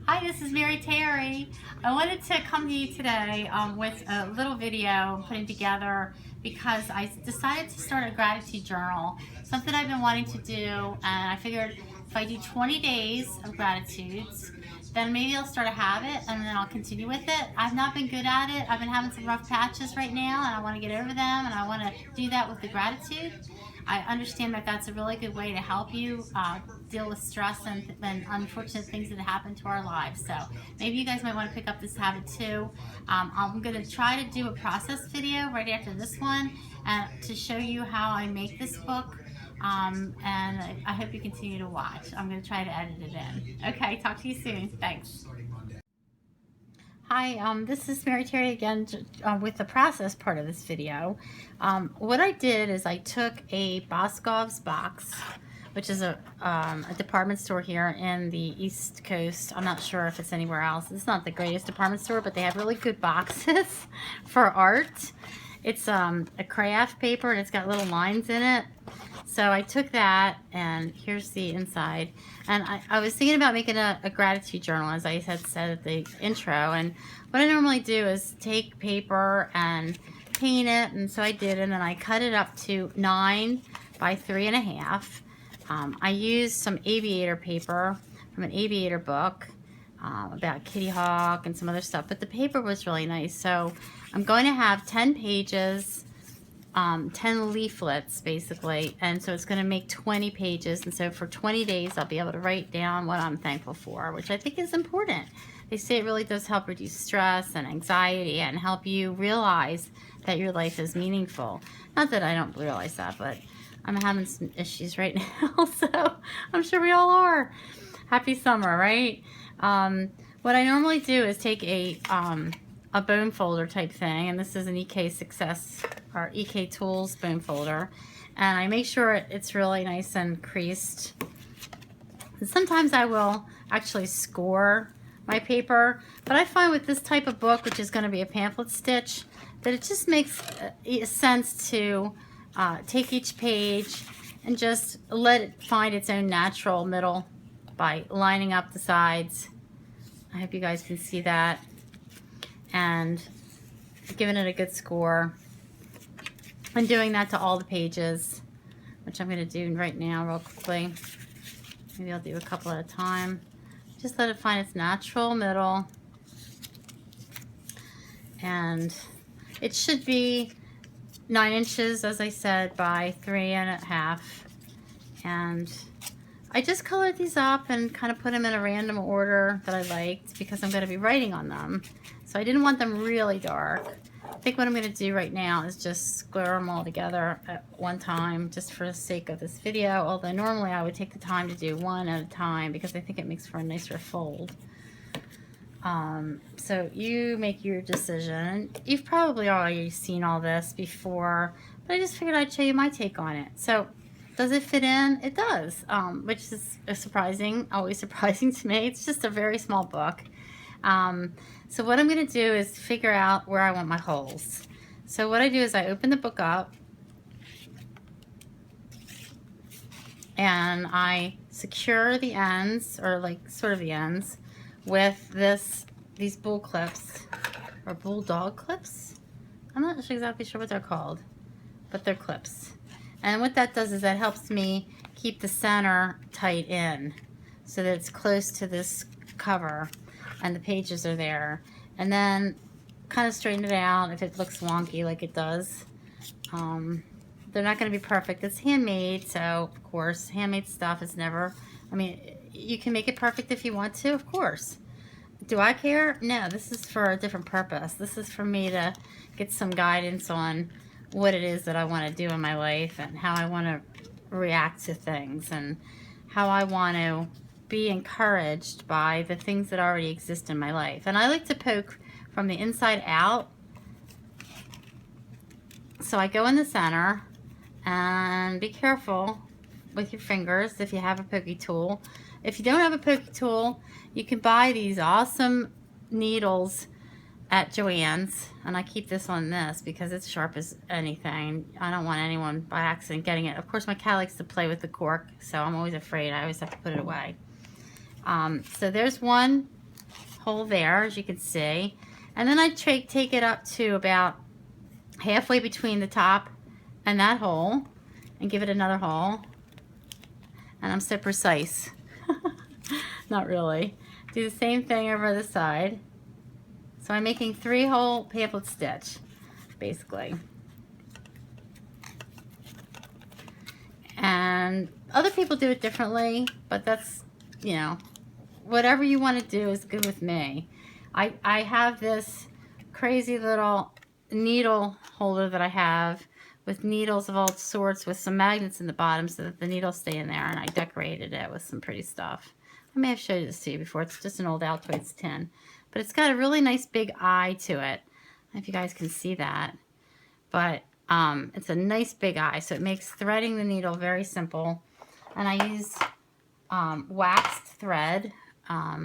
Hi, this is Mary Terry. I wanted to come to you today with a little video I'm putting together because I decided to start a gratitude journal, something I've been wanting to do, and I figured if I do 20 days of gratitudes, then maybe I'll start a habit and then I'll continue with it. I've not been good at it. I've been having some rough patches right now and I want to get over them, and I want to do that with the gratitude. I understand that that's a really good way to help you deal with stress and unfortunate things that happen to our lives. So maybe you guys might want to pick up this habit too. I'm going to try to do a process video right after this one to show you how I make this book. And I hope you continue to watch. I'm going to try to edit it in. Okay, talk to you soon. Thanks. Hi, this is Mary Terry again with the process part of this video. What I did is I took a Boscov's box, which is a department store here in the East Coast. I'm not sure if it's anywhere else. It's not the greatest department store, but they have really good boxes for art. It's a craft paper and it's got little lines in it. So I took that, and here's the inside. And I was thinking about making a gratitude journal, as I had said at the intro. And what I normally do is take paper and paint it, and so I did, and then I cut it up to 9 by 3.5. I used some aviator paper from an aviator book about Kitty Hawk and some other stuff, but the paper was really nice. So I'm going to have 10 pages, 10 leaflets basically, and so it's going to make 20 pages, and so for 20 days I'll be able to write down what I'm thankful for, which I think is important. They say it really does help reduce stress and anxiety and help you realize that your life is meaningful. Not that I don't realize that, but I'm having some issues right now, so I'm sure we all are. Happy summer, right? What I normally do is take a bone folder type thing, and this is an EK Success or EK Tools bone folder, and I make sure it's really nice and creased. And sometimes I will actually score my paper, but I find with this type of book, which is going to be a pamphlet stitch, that it just makes sense to take each page and just let it find its own natural middle by lining up the sides. I hope you guys can see that, and giving it a good score, and doing that to all the pages, which I'm going to do right now real quickly. Maybe I'll do a couple at a time. Just let it find its natural middle, and it should be 9 inches, as I said, by 3.5. And I just colored these up and kind of put them in a random order that I liked because I'm going to be writing on them. So I didn't want them really dark. I think what I'm going to do right now is just square them all together at one time, just for the sake of this video, although normally I would take the time to do one at a time because I think it makes for a nicer fold. So you make your decision. You've probably already seen all this before, but I just figured I'd show you my take on it. So does it fit in? It does, which is always surprising to me. It's just a very small book. So what I'm going to do is figure out where I want my holes. So what I do is I open the book up and I secure the ends, or like sort of the ends, with these bull clips, or bulldog clips. I'm not exactly sure what they're called, but they're clips. And what that does is that helps me keep the center tight in so that it's close to this cover and the pages are there. And then kind of straighten it out if it looks wonky like it does. They're not going to be perfect. It's handmade, so of course, handmade stuff is never, I mean, you can make it perfect if you want to, of course. Do I care? No, this is for a different purpose. This is for me to get some guidance on what it is that I want to do in my life and how I want to react to things and how I want to be encouraged by the things that already exist in my life. And I like to poke from the inside out. So I go in the center, and be careful with your fingers if you have a pokey tool. If you don't have a pokey tool, you can buy these awesome needles at Joann's, and I keep this on this because it's sharp as anything. I don't want anyone by accident getting it. Of course, my cat likes to play with the cork, so I'm always afraid. I always have to put it away. So there's one hole there, as you can see. And then I take it up to about halfway between the top and that hole and give it another hole. And I'm so precise. Not really. Do the same thing over the side. So I'm making 3-hole pamphlet stitch, basically. And other people do it differently, but that's, you know, whatever you want to do is good with me. I have this crazy little needle holder that I have with needles of all sorts with some magnets in the bottom so that the needles stay in there, and I decorated it with some pretty stuff. I may have showed this to you before. It's just an old Altoids tin. But it's got a really nice big eye to it. I don't know if you guys can see that. But it's a nice big eye, so it makes threading the needle very simple. And I use waxed thread.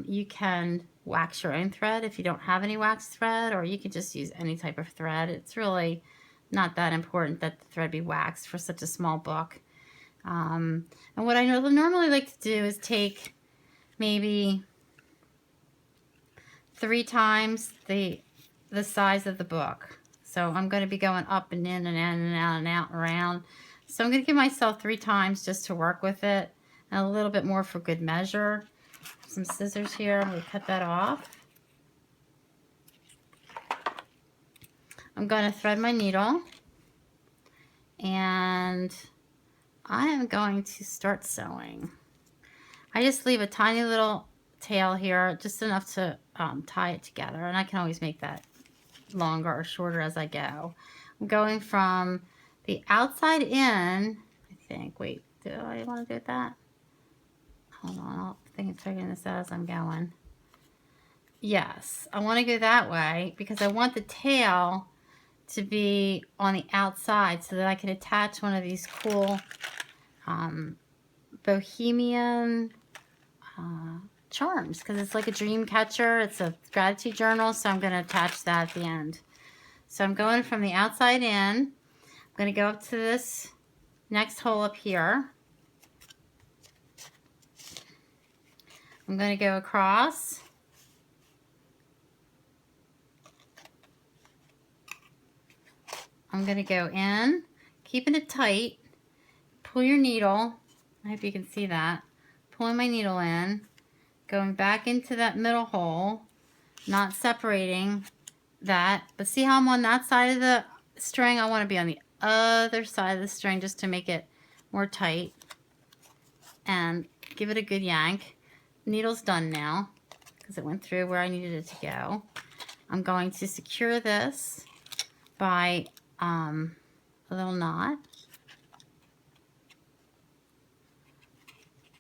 You can wax your own thread if you don't have any waxed thread, or you can just use any type of thread. It's really not that important that the thread be waxed for such a small book. And what I normally like to do is take maybe 3 times the size of the book. So I'm going to be going up and in and in and out and out and around. So I'm going to give myself 3 times just to work with it, and a little bit more for good measure. Some scissors here. I'm going to cut that off. I'm going to thread my needle, and I am going to start sewing. I just leave a tiny little tail here, just enough to tie it together, and I can always make that longer or shorter as I go. I'm going from the outside in, I think. Wait, do I want to do that? Hold on, I'll figuring this out as I'm going. Yes, I want to go that way because I want the tail to be on the outside so that I can attach one of these cool bohemian charms, because it's like a dream catcher. It's a gratitude journal, so I'm going to attach that at the end. So I'm going from the outside in. I'm going to go up to this next hole up here. I'm going to go across. I'm going to go in, keeping it tight. Pull your needle. I hope you can see that. Pulling my needle in, going back into that middle hole, not separating that. But see how I'm on that side of the string? I want to be on the other side of the string just to make it more tight. And give it a good yank. Needle's done now because it went through where I needed it to go. I'm going to secure this by a little knot.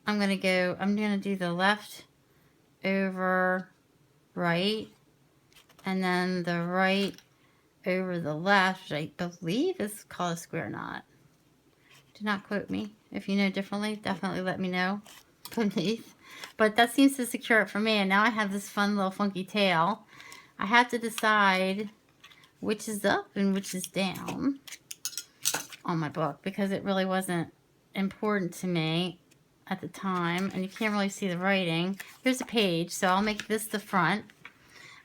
I'm going to do the left over right, and then the right over the left, which I believe is called a square knot. Do not quote me. If you know differently, definitely let me know beneath. But that seems to secure it for me, and now I have this fun little funky tail. I have to decide which is up and which is down on my book because it really wasn't important to me at the time, and you can't really see the writing. Here's a page, so I'll make this the front.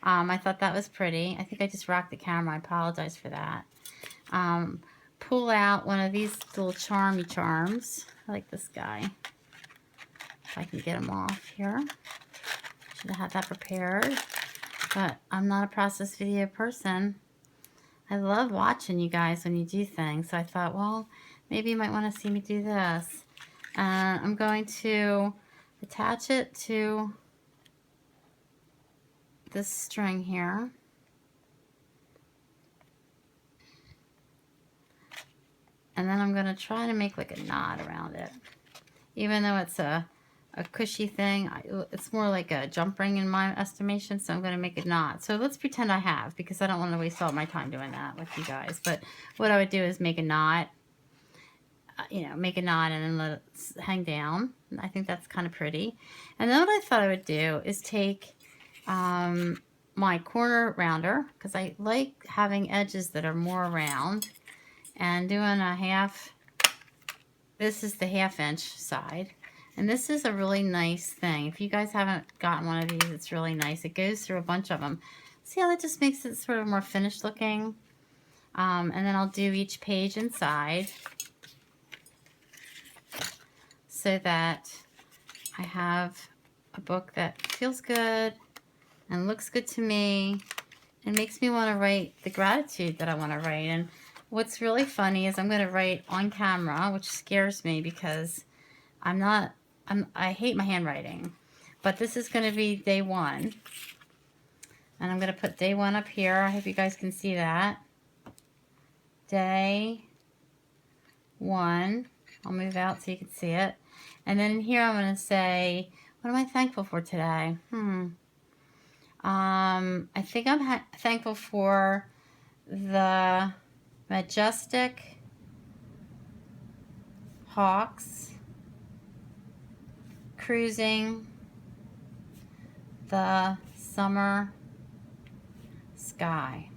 I thought that was pretty. I think I just rocked the camera. I apologize for that. Pull out one of these little charms. I like this guy. If I can get him off here. Should have had that prepared. But I'm not a process video person. I love watching you guys when you do things. So I thought, well, maybe you might want to see me do this. I'm going to attach it to this string here. And then I'm going to try to make like a knot around it. Even though it's a cushy thing, it's more like a jump ring in my estimation, so I'm going to make a knot. So let's pretend I have, because I don't want to waste all my time doing that with you guys. But what I would do is make a knot. Make a knot and then let it hang down. I think that's kind of pretty. And then what I thought I would do is take my corner rounder, because I like having edges that are more round, and doing a half. This is the 1/2 inch side, And this is a really nice thing. If you guys haven't gotten one of these, it's really nice. It goes through a bunch of them. See how that just makes it sort of more finished looking? And then I'll do each page inside so that I have a book that feels good and looks good to me and makes me want to write the gratitude that I want to write. And what's really funny is I'm going to write on camera, which scares me because I hate my handwriting. But this is going to be day 1. And I'm going to put day 1 up here. I hope you guys can see that. Day 1. I'll move out so you can see it. And then in here I'm going to say, what am I thankful for today? I think I'm thankful for the majestic hawks cruising the summer sky.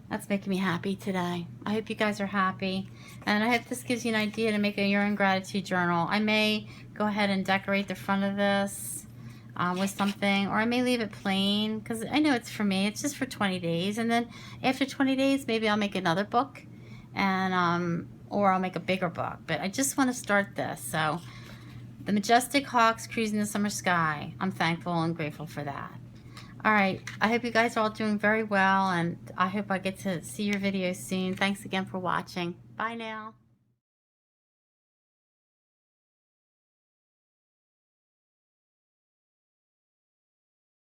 That's making me happy today. I hope you guys are happy. And I hope this gives you an idea to make your own gratitude journal. I may go ahead and decorate the front of this with something, or I may leave it plain because I know it's for me. It's just for 20 days. And then after 20 days, maybe I'll make another book, and or I'll make a bigger book. But I just want to start this. So the majestic hawks cruising the summer sky. I'm thankful and grateful for that. All right, I hope you guys are all doing very well, and I hope I get to see your videos soon. Thanks again for watching. Bye now.